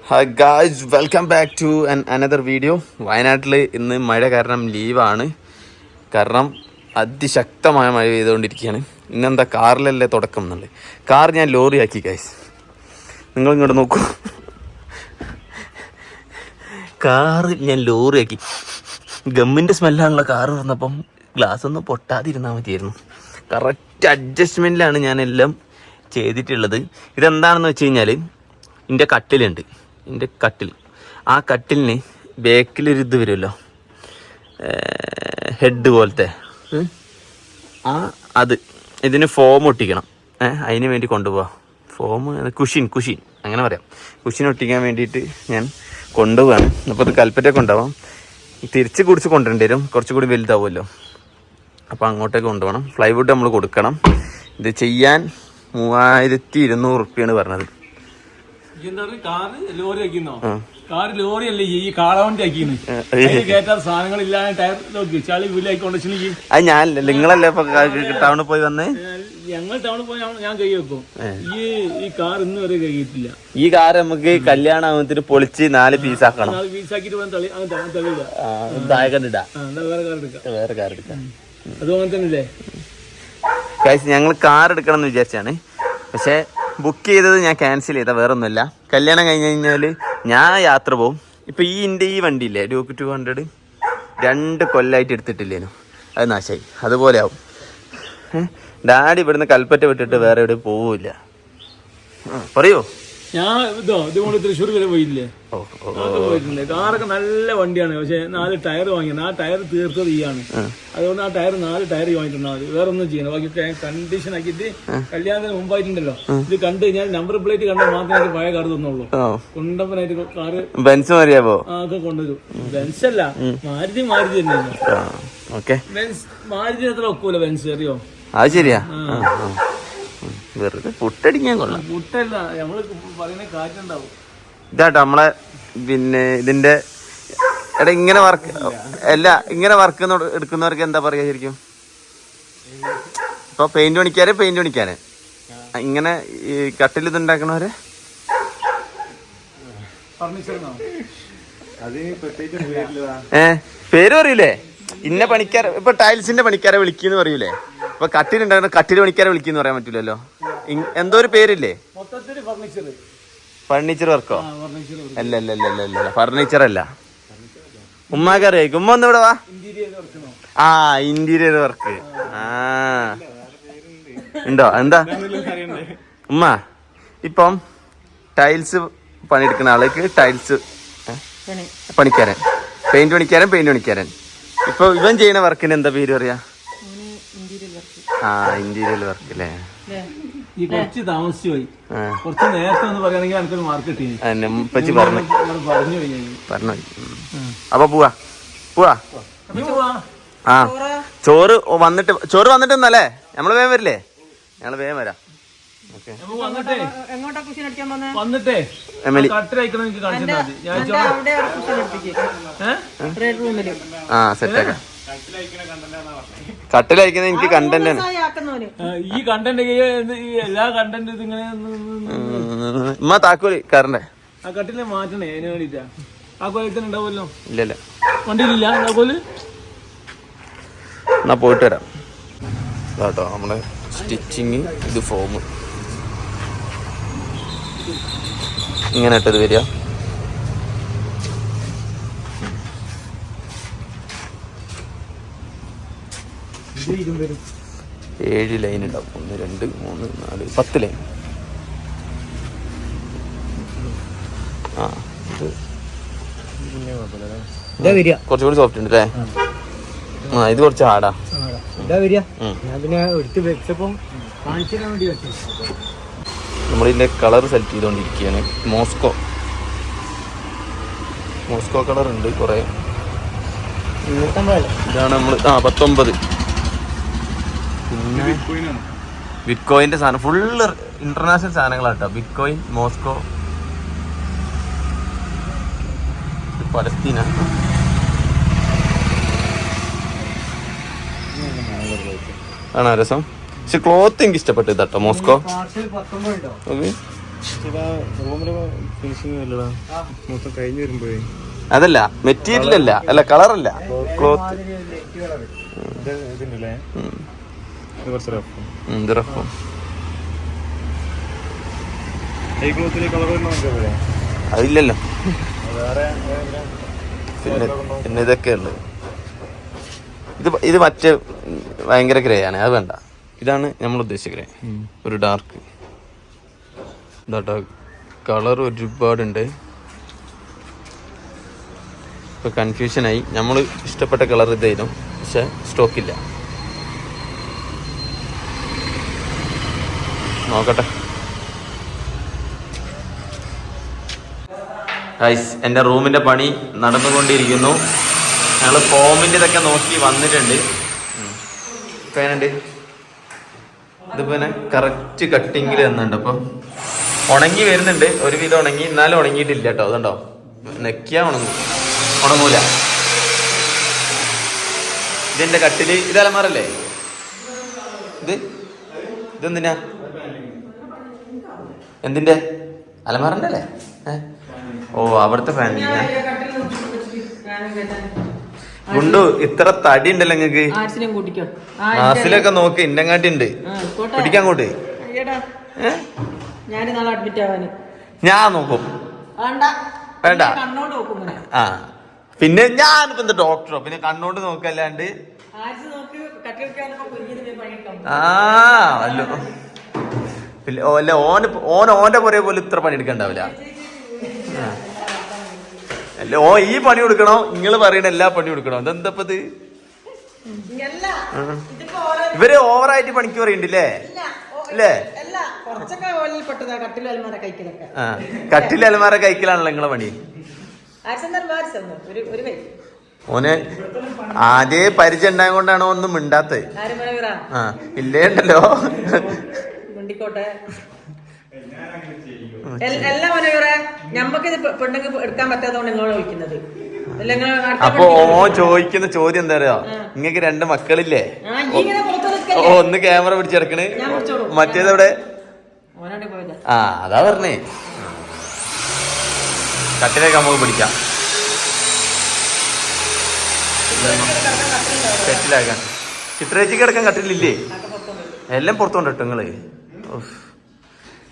Hi guys, welcome back to another video. വയനാട്ടിൽ ഇന്ന് മഴ കാരണം ലീവാണ്. കാരണം അതിശക്തമായ മഴ പെയ്തുകൊണ്ടിരിക്കുകയാണ്. ഇന്നെന്താ കാറിലല്ലേ തുടക്കം എന്നുള്ളത്. കാർ ഞാൻ ലോറിയാക്കി ഗായ്സ്. നിങ്ങളിങ്ങോട്ട് നോക്കൂ, കാറ് ഞാൻ ലോറിയാക്കി. ഗമ്മിൻ്റെ സ്മെല്ലാണുള്ള കാറ് വന്നപ്പം ഗ്ലാസ് ഒന്നും പൊട്ടാതിരുന്നാൽ മതിയായിരുന്നു. കറക്റ്റ് അഡ്ജസ്റ്റ്മെൻറ്റിലാണ് ഞാനെല്ലാം ചെയ്തിട്ടുള്ളത്. ഇതെന്താണെന്ന് വെച്ച് കഴിഞ്ഞാൽ എൻ്റെ കട്ടിലുണ്ട്, എൻ്റെ കട്ടിൽ. ആ കട്ടിലിന് ബാക്കിലൊരു ഇത് വരുമല്ലോ, ഹെഡ് പോലത്തെ അത് ഇതിന് ഫോം ഒട്ടിക്കണം. അതിന് വേണ്ടി കൊണ്ടുപോവാം. ഫോം കുഷിൻ അങ്ങനെ പറയാം. കുഷിൻ ഒട്ടിക്കാൻ വേണ്ടിയിട്ട് ഞാൻ കൊണ്ടുപോവാണ്. അപ്പോൾ അത് കൽപ്പറ്റയൊക്കെ ഉണ്ടാവാം. തിരിച്ച് കുടിച്ച് കൊണ്ടുവരേണ്ടി വരും, കുറച്ചുകൂടി വലുതാവുമല്ലോ. അപ്പോൾ അങ്ങോട്ടേക്ക് കൊണ്ടുപോകണം. ഫ്ലൈവുഡ് നമ്മൾ കൊടുക്കണം. ഇത് ചെയ്യാൻ 3200 റുപ്യാണ് പറഞ്ഞത്. അത് ഞാനല്ല, നിങ്ങളല്ലേ ഇപ്പൊ ടൗണിൽ പോയി വന്നേ. ഞങ്ങൾ ടൗണിൽ പോയി ഞാൻ കൈ വെക്കും. ഈ കാർ ഇന്ന് വരെ കഴിയിട്ടില്ല. ഈ കാർ നമുക്ക് കല്യാണം ആവുമ്പത്തിന് പൊളിച്ച് 4 പീസാക്കണം. വേറെ കാർ എടുക്കാം. അതുപോലെ തന്നെ ഞങ്ങൾ കാർ എടുക്കണം എന്ന് വിചാരിച്ചാണ്. പക്ഷെ ബുക്ക് ചെയ്തത് ഞാൻ ക്യാൻസൽ ചെയ്താൽ വേറെ ഒന്നുമില്ല. കല്യാണം കഴിഞ്ഞ് കഴിഞ്ഞാൽ ഞാൻ യാത്ര പോവും. ഇപ്പം ഈ വണ്ടിയില്ലേ, ഡ്യൂക്ക് 200 2 കൊല്ലമായിട്ട് എടുത്തിട്ടില്ലേനു, അത് നാശമായി. അതുപോലെ ആവും. ഡാഡി ഇവിടുന്ന് കൽപ്പറ്റ വിട്ടിട്ട് വേറെ എവിടെ പോവില്ല. പറയൂ. ഞാൻ ഇതുകൊണ്ട് തൃശ്ശൂർ വരെ പോയില്ലേ, പോയിട്ടുണ്ട്. കാറൊക്കെ നല്ല വണ്ടിയാണ്. പക്ഷെ 4 ടയർ വാങ്ങിയത്, ആ ടയർ തീർത്തത് ഈയാണ്. അതുകൊണ്ട് ആ ടയർ 4 ടയർ വാങ്ങിയിട്ടുണ്ടാവും. മതി, വേറെ ഒന്നും ചെയ്യണം. ബാക്കി കണ്ടീഷൻ ആക്കിയിട്ട് കല്യാണത്തിന് മുമ്പായിട്ടുണ്ടല്ലോ, ഇത് കണ്ടു കഴിഞ്ഞാൽ നമ്പർ പ്ലേറ്റ് കണ്ടാൽ മാത്രമേ പഴയ കാർ തന്നുള്ളൂ. കൊണ്ടപ്പനായിട്ട് കാറ് ബെൻസ് ഒക്കെ കൊണ്ടുവരും. ബെൻസ് അല്ല, മാരുതി തന്നെയാണ്. ബെൻസ് മാരുതി അത്ര ഒക്കൂല. ബെൻസ് അറിയോ? അത് ശരിയാ. വെറുതെ പുട്ടടിക്കാൻ കൊള്ളാം. പുട്ടല്ല, നമ്മള് പറയുന്ന കാറ്റുണ്ടാവും. ഇതാട്ടോ നമ്മളെ പിന്നെ ഇതിന്റെ ഇങ്ങനെ വർക്ക് ഇങ്ങനെ വർക്ക് എടുക്കുന്നവർക്ക് എന്താ പറയാ ശരിക്കും? ഇപ്പൊ പെയിന്റ് പണിക്കാരെ ഇങ്ങനെ ഈ കട്ടിൽ ഇതുണ്ടാക്കണവരെ പേര് പറയൂലേ? ഇന്ന പണിക്കാരെ, ഇപ്പൊ ടൈൽസിന്റെ പണിക്കാരെ വിളിക്കുന്നു പറയൂലേ? ഇപ്പൊ കട്ടിലുണ്ടാക്കുന്ന കട്ടിൽ പണിക്കാരെ വിളിക്കുന്നു പറയാൻ പറ്റൂലല്ലോ. എന്തോ ഒരു പേരില്ലേ? ഫർണിച്ചർ വർക്കോ? അല്ല ഫർണിച്ചർ അല്ല. ഉമ്മാക്കറിയായിരിക്കും. ഉമ്മ ഒന്ന് ഇവിടെ വാ. Interior work. ഉണ്ടോ? എന്താ ഉമ്മ ഇപ്പം ടൈൽസ് പണിയെടുക്കുന്ന ആൾക്ക് ടൈൽസ് പണിക്കാരൻ, പെയിന്റ് പണിക്കാരൻ. ഇപ്പൊ ഇവൻ ചെയ്യുന്ന വർക്കിന് എന്താ പേര് പറയാ? ഇന്റീരിയർ വർക്ക് അല്ലേ? കുറച്ച് താമസിച്ചു പോയി. കുറച്ച് നേരത്തെ ഒന്ന് പറയുകയാണെങ്കിൽ എനിക്കൊരു മാർക്ക് കിട്ടി. പറഞ്ഞു. അപ്പൊ പോവാ. ചോറ് വന്നിട്ടൊന്നല്ലേ? നമ്മള് വേഗം വരില്ലേ? ഞങ്ങള് വേഗം വരാം. സെറ്റാക്കാം. കട്ടിലയക്കുന്ന എനിക്ക് കണ്ടന്റ് ആണ്. ഈ കണ്ടന്റ് എല്ലാ കണ്ടന്റ് ഉമ്മ താക്കോല് കാറിന്റെ ആ കട്ടിലെ മാറ്റണേ. അതിന് വേണ്ടിട്ടാ. ആ കൊല്ലത്തിന് ഉണ്ടാവുമല്ലോ. ഇല്ലല്ല, വണ്ടിയിലില്ല താക്കോല്. എന്നാ പോയിട്ട് വരാം കേട്ടോ. നമ്മുടെ സ്റ്റിച്ചിങ്, ഇത് ഫോം ഇങ്ങനെ ഇട്ടത് വരിക. വരും 7 ലൈൻ ഉണ്ടാവും. 1 2 3 4 10 ലൈൻ. കുറച്ചുകൂടി സോഫ്റ്റ് ഉണ്ട് അല്ലേ? ഇത് കുറച്ച് ഹാർഡാ. നമ്മളിതിന്റെ കളർ സെലക്ട് ചെയ്തോണ്ടിരിക്കുകയാണ്. മോസ്കോ കളർ ഉണ്ട് കുറെ. ഇതാണ് നമ്മള് 19. പിന്നെ ബിറ്റ്കോയിന്റെ സാധനം ഫുള്ള് ഇന്റർനാഷണൽ സാധനങ്ങളാട്ടോ. ബിറ്റ്കോയിൻ, മോസ്കോ, പലസ്തീന. ആണോ രസം? പക്ഷെ ക്ലോത്ത് എനിക്ക് ഇഷ്ടപ്പെട്ടു കേട്ടോ. മോസ്കോ അതല്ല മെറ്റീരിയൽ അല്ല, അല്ല കളറല്ല, ക്ലോത്ത്. അതില്ലല്ലോ. പിന്നെ ഇതൊക്കെ ഉണ്ട്. ഇത് മറ്റേ ഭയങ്കര ഗ്രേ ആണ്, അത് വേണ്ട. ഇതാണ് നമ്മൾ ഉദ്ദേശിച്ച ഗ്രേ, ഒരു ഡാർക്ക്. ഇതാട്ടോ കളർ ഒരുപാടുണ്ട്. ഇപ്പൊ കൺഫ്യൂഷനായി. നമ്മൾ ഇഷ്ടപ്പെട്ട കളർ ഇതായിരുന്നു, പക്ഷെ സ്റ്റോക്കില്ല. നോക്കട്ടെ. ഗൈസ്, എൻ്റെ റൂമിൻ്റെ പണി നടന്നുകൊണ്ടിരിക്കുന്നു. ഞങ്ങൾ ഫോമിൻ്റെ ഇതൊക്കെ നോക്കി വന്നിട്ടുണ്ട്. ഫാനുണ്ട്. ഇതിപ്പോൾ കറക്റ്റ് കട്ടിങ്ങിൽ തന്നുണ്ട്. അപ്പം ഉണങ്ങി വരുന്നുണ്ട്, ഒരുവിധം ഉണങ്ങി, എന്നാലും ഉണങ്ങിയിട്ടില്ല കേട്ടോ. അതുണ്ടോ, നെക്കിയാ ഉണങ്ങൂല. ഇതെന്റെ കട്ടില്. ഇത് അലമാറല്ലേ? ഇതെന്തിനാ? എന്തിന്റെ അലമാറന്റെ അല്ലേ? ഓ, അവിടുത്തെ ഫാൻ. ഗുണ്ടു, ഇത്ര തടി ഉണ്ടല്ലോ നിങ്ങക്ക്. ആസിലൊക്കെ നോക്ക്, ഇന്നങ്ങാട്ടി ഉണ്ട്. പിടിക്കാൻ അങ്ങോട്ട്. ഞാൻ നോക്കും. വേണ്ട. ആ, പിന്നെ ഞാനിപ്പോ എന്താ ഡോക്ടറോ? പിന്നെ കണ്ണോണ്ട് നോക്കല്ലാണ്ട്. അല്ലോ അല്ല, ഓന്റെ പുറകെ പോലും ഇത്ര പണി എടുക്കണ്ടാവില്ല. അല്ല, ഈ പണി കൊടുക്കണോ? നിങ്ങള് പറയണ എല്ലാ പണി കൊടുക്കണോ? ഇതെന്തപ്പത്? ഇവര് ഓവറായിട്ട് പണിക്ക് പറയണ്ടില്ലേ? അല്ലേ? കട്ടിൽ അലമാര കഴിക്കലാണല്ലോ നിങ്ങളെ പണി. ഓന് ആദ്യേ പരിചയം ഉണ്ടായത് കൊണ്ടാണോ ഒന്നും മിണ്ടാത്തത്? ആ, ഇല്ലേ ഉണ്ടല്ലോ. അപ്പൊ ചോദിക്കുന്ന ചോദ്യം എന്താ പറയാ? നിങ്ങക്ക് 2 മക്കളില്ലേ? ഒന്ന് ക്യാമറ പിടിച്ചെടുക്കണ്, മറ്റേതെവിടെ? ആ, അതാ പറഞ്ഞേ. കട്ടിലേക്ക് നമുക്ക് പിടിക്കാം, സെറ്റിലാക്കാൻ. ചിത്രേച്ചിക്ക് കിടക്കാൻ കട്ടിലില്ലേ? എല്ലാം പുറത്തോണ്ട് ഇട്ടോ നിങ്ങള്.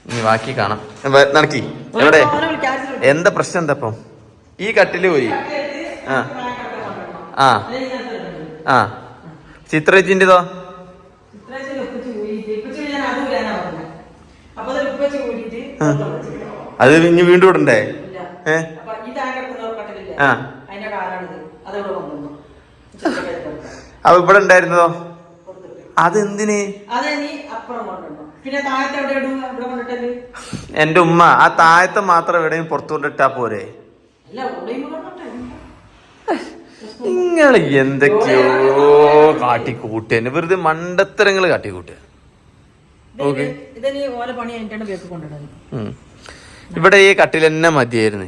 ഇനി ബാക്കി കാണാം. നടക്കി എവിടെ? എന്താ പ്രശ്നം? എന്താ ഇപ്പം ഈ കട്ടില് പോയി? ആ ആ ആ, ചിത്രേച്ചിൻ്റെതോ? അത് ഇനി വീണ്ടും ഇടണ്ടേ? ആ, അപ്പൊ ഇവിടെ ഉണ്ടായിരുന്നതോ? അതെന്തിന്? എന്റെ ഉമ്മ ആ താഴത്തെ മാത്രം എവിടെയും പുറത്തുകൊണ്ടിട്ടാ പോരെ? നിങ്ങള് എന്തൊക്കെയോ കാട്ടിക്കൂട്ടിയ, വെറുതെ മണ്ടത്തരങ്ങള് കാട്ടിക്കൂട്ടിയ. ഇവിടെ ഈ കട്ടിൽ തന്നെ മതിയായിരുന്നു.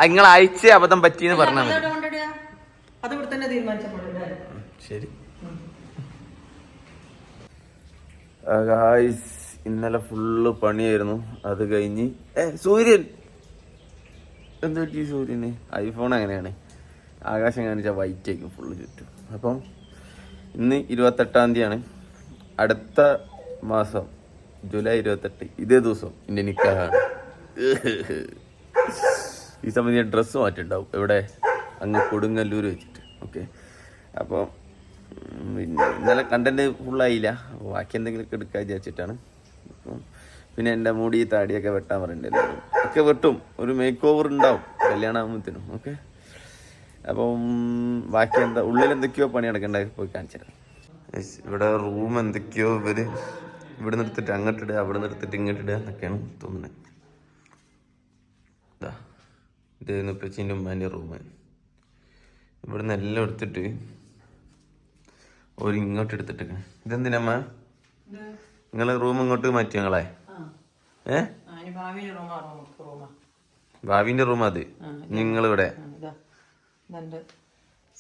നിങ്ങൾ അയച്ച് അബദ്ധം പറ്റിയെന്ന് പറഞ്ഞാൽ മതി. ശരി. ഇന്നലെ ഫുള്ള് പണിയായിരുന്നു. അത് കഴിഞ്ഞ് സൂര്യൻ എന്ത് പറ്റി? സൂര്യന് ഐഫോൺ അങ്ങനെയാണ്, ആകാശം കാണിച്ചാൽ വൈറ്റ് ആയിരിക്കും ഫുള്ള് ചുറ്റും. അപ്പം ഇന്ന് 28-ാം തീയതിയാണ്. അടുത്ത മാസം ജൂലൈ 28 ഇതേ ദിവസം എൻ്റെ നിക്കാഹാണ്. ഈ സമയത്ത് ഞാൻ ഡ്രസ്സ് മാറ്റിണ്ടാവും. എവിടെ? അങ്ങ് കൊടുങ്ങല്ലൂർ വെച്ചിട്ട്. ഓക്കെ. അപ്പോൾ പിന്നെ ഇന്നലെ കണ്ടന്റ് ഫുള്ളായില്ല, ബാക്കി എന്തെങ്കിലുമൊക്കെ എടുക്കാൻ വിചാരിച്ചിട്ടാണ്. പിന്നെ എൻ്റെ മുടി താടിയൊക്കെ വെട്ടാൻ പറയണ്ട, എല്ലാവരും ഒക്കെ വെട്ടും. ഒരു മേക്ക് ഓവർ ഉണ്ടാവും കല്യാണാകുമ്പത്തിനും. ഓക്കെ. അപ്പം ബാക്കി എന്താ ഉള്ളിൽ എന്തൊക്കെയോ പണി നടക്കണ്ട, പോയി കാണിച്ചു തരാം. ഇവിടെ റൂം എന്തൊക്കെയോ ഇവര് ഇവിടെ നിർത്തിട്ട് അങ്ങോട്ടിടുക, അവിടെ നിർത്തിട്ട് ഇങ്ങോട്ടിടുക എന്നൊക്കെയാണ് തോന്നുന്നത്. ഇതാ ഇതായിരുന്നു ഇപ്പച്ചീൻ്റെ ഉമ്മാൻ്റെ റൂം. ഇവിടുന്ന് എല്ലാം എടുത്തിട്ട് ഒരു ഇങ്ങോട്ട് എടുത്തിട്ട്. ഇതെന്തിനമ്മ നിങ്ങള് റൂം ഇങ്ങോട്ട് മാറ്റി ഞങ്ങളെ? ഭാവിന്റെ റൂം അത് നിങ്ങളിവിടെ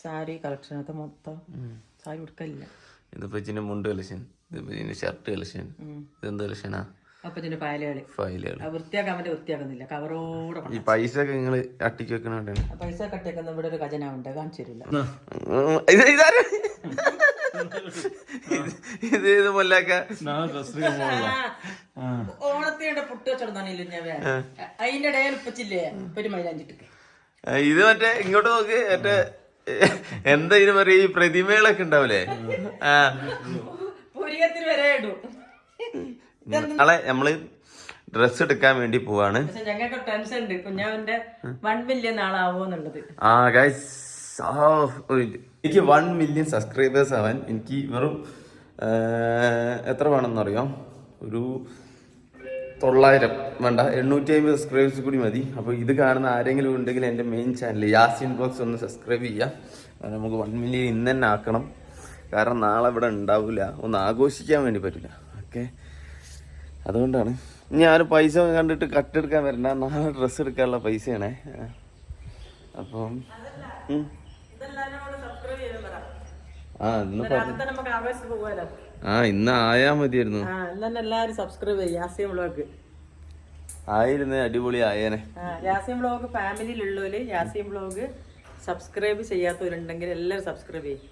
സാരി കളക്ഷൻ മൊത്തം സാരി ഉടുക്കലില്ല. ഇതിപ്പോ ഇതിന്റെ മുണ്ട് കളക്ഷൻ, ഇതിപ്പോ ഇതിന്റെ ഷർട്ട് കളക്ഷൻ. ഇതെന്ത് കളക്ഷനാ? അപ്പച്ചന്റെ ഫയലുകള് ഫയലുകൾ. വൃത്തിയാക്കാൻ പറ്റി വൃത്തിയാക്കുന്നില്ല, കവറോടെ ഈ പൈസ ഒക്കെ നിങ്ങൾ അട്ടിക്ക് വെക്കണ പൈസ കട്ടിയാക്കുന്ന ഇവിടെ ഒരു ഖജനാവുണ്ട്, കാണിച്ചു തരില്ല. ഇത് മൊല്ലാക്ക ഓണത്തിന്റെ പുട്ട് വെച്ചോടന്നാണില്ല ഞാൻ അതിന്റെ ഇടയിൽ ഉപ്പച്ചില്ലേ ഒരു മൈലാഞ്ചിട്ട്. ഇത് മറ്റേ ഇങ്ങോട്ട് നോക്ക്, മറ്റേ എന്താ ഇതിന് പറയാ, ഈ പ്രതിമകളൊക്കെ ഉണ്ടാവൂലേ? പുരികത്തിന് വരെ ഇടും. നാളെ നമ്മള് ഡ്രസ് എടുക്കാൻ വേണ്ടി പോവാണ്. പക്ഷെ ഞങ്ങൾക്ക് ടെൻഷൻ ഉണ്ട്, കുഞ്ഞാവിന്റെ 1 മില്യൺ ആളാവോന്നുള്ളത്. ഗൈസ്, എനിക്ക് 1 മില്യൺ സബ്സ്ക്രൈബേഴ്സ് ആവാൻ എനിക്ക് വെറും എത്ര വേണമെന്ന് അറിയാം, ഒരു 900 വേണ്ട 850 സബ്സ്ക്രൈബേഴ്സ് കൂടി മതി. അപ്പോൾ ഇത് കാണുന്ന ആരെങ്കിലും ഉണ്ടെങ്കിൽ എൻ്റെ മെയിൻ ചാനൽ യാസിൻ ബ്ലോഗ്സ് ഒന്ന് സബ്സ്ക്രൈബ് ചെയ്യാം. നമുക്ക് 1 മില്യൺ ഇന്ന് തന്നെ ആക്കണം, കാരണം നാളെ ഇവിടെ ഉണ്ടാവില്ല, ഒന്ന് ആഘോഷിക്കാൻ വേണ്ടി പറ്റില്ല. ഓക്കെ, അതുകൊണ്ടാണ് ഞാൻ പൈസ കണ്ടിട്ട് കട്ടെടുക്കാൻ വരണ്ട, നാളെ ഡ്രസ്സ് എടുക്കാനുള്ള പൈസയാണേ. അപ്പം ഇന്ന് ആയാ മതിയായിരുന്നു. എല്ലാരും സബ്സ്ക്രൈബ് ചെയ്യും. ആയിരുന്നു അടിപൊളി ആയേനെ. യാസിൻ വ്ളോഗ് ഫാമിലിയിലുള്ളവര് യാസിൻ വ്ളോഗ് സബ്സ്ക്രൈബ് ചെയ്യാത്തവരുണ്ടെങ്കിൽ എല്ലാവരും സബ്സ്ക്രൈബ് ചെയ്യും.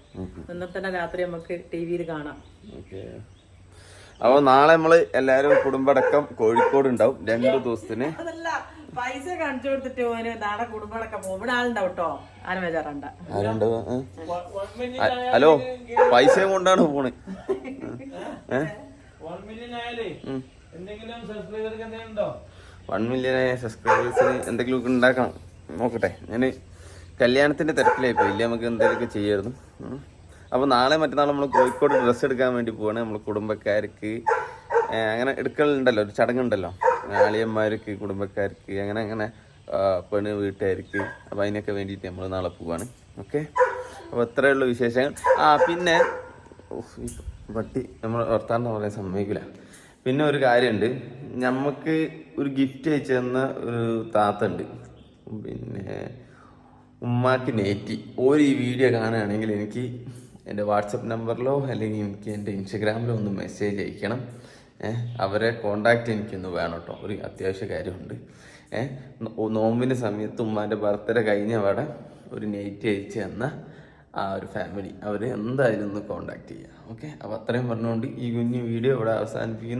ഇന്നത്തെ തന്നെ രാത്രി നമുക്ക് ടിവിയിൽ കാണാം. അപ്പൊ നാളെ നമ്മള് എല്ലാരും കുടുംബടക്കം കോഴിക്കോട് ഉണ്ടാവും 2 ദിവസത്തിന്. അതല്ല, പൈസ കാണിച്ചു കൊടുത്തിട്ട് ഓന് നാളെ കുടുംബടക്കം പോകും. ഇവിടെ ആളുണ്ടാവും കേട്ടോ, ആരും ബേജാറണ്ട. ഹലോ, പൈസ കൊണ്ടാണ് പോണ്. 1 മില്യൺ സബ്സ്ക്രൈബേഴ്സിന് എന്തെങ്കിലും ഉണ്ടാക്കണം, നോക്കട്ടെ. ഞാൻ കല്യാണത്തിന്റെ തിരക്കിലായി പോയില്ലേ, നമുക്ക് എന്തെങ്കിലുമൊക്കെ ചെയ്യായിരുന്നു. അപ്പോൾ നാളെ മറ്റന്നാൾ നമ്മൾ കോഴിക്കോട് ഡ്രസ്സ് എടുക്കാൻ വേണ്ടി പോവാണ്. നമ്മൾ കുടുംബക്കാർക്ക് അങ്ങനെ എടുക്കലുണ്ടല്ലോ, ഒരു ചടങ്ങുണ്ടല്ലോ, അളിയന്മാർക്ക്, കുടുംബക്കാർക്ക്, അങ്ങനെ പെണ്ണ് വീട്ടുകാർക്ക്. അപ്പോൾ അതിനൊക്കെ വേണ്ടിയിട്ട് നമ്മൾ നാളെ പോവാണ്. ഓക്കെ, അപ്പോൾ ഇത്രയുള്ള വിശേഷങ്ങൾ. പിന്നെ പട്ടി നമ്മൾ വർത്താനം പറയാൻ സമ്മതിക്കില്ല. പിന്നെ ഒരു കാര്യമുണ്ട്, നമുക്ക് ഒരു ഗിഫ്റ്റ് അയച്ചു തന്ന ഒരു താത്ത ഉണ്ട്, പിന്നെ ഉമ്മാക്ക് നെറ്റി. ഈ വീഡിയോ കാണുകയാണെങ്കിൽ എനിക്ക് എൻ്റെ വാട്സപ്പ് നമ്പറിലോ അല്ലെങ്കിൽ എനിക്ക് എൻ്റെ ഇൻസ്റ്റഗ്രാമിലോ ഒന്ന് മെസ്സേജ് അയക്കണം. അവരെ കോണ്ടാക്റ്റ് എനിക്കൊന്ന് വേണം കേട്ടോ, ഒരു അത്യാവശ്യ കാര്യമുണ്ട്. നോമ്പിൻ്റെ സമയത്ത് ഉമ്മാൻ്റെ ബർത്ത്ഡേ കഴിഞ്ഞ അവിടെ ഒരു നെറ്റ് അയച്ചു തന്ന ആ ഒരു ഫാമിലി, അവർ എന്തായാലും ഒന്ന് കോണ്ടാക്ട് ചെയ്യുക. ഓക്കെ, അപ്പോൾ അത്രയും പറഞ്ഞുകൊണ്ട് ഈ കുഞ്ഞു വീഡിയോ ഇവിടെ അവസാനിപ്പിക്കുന്നു.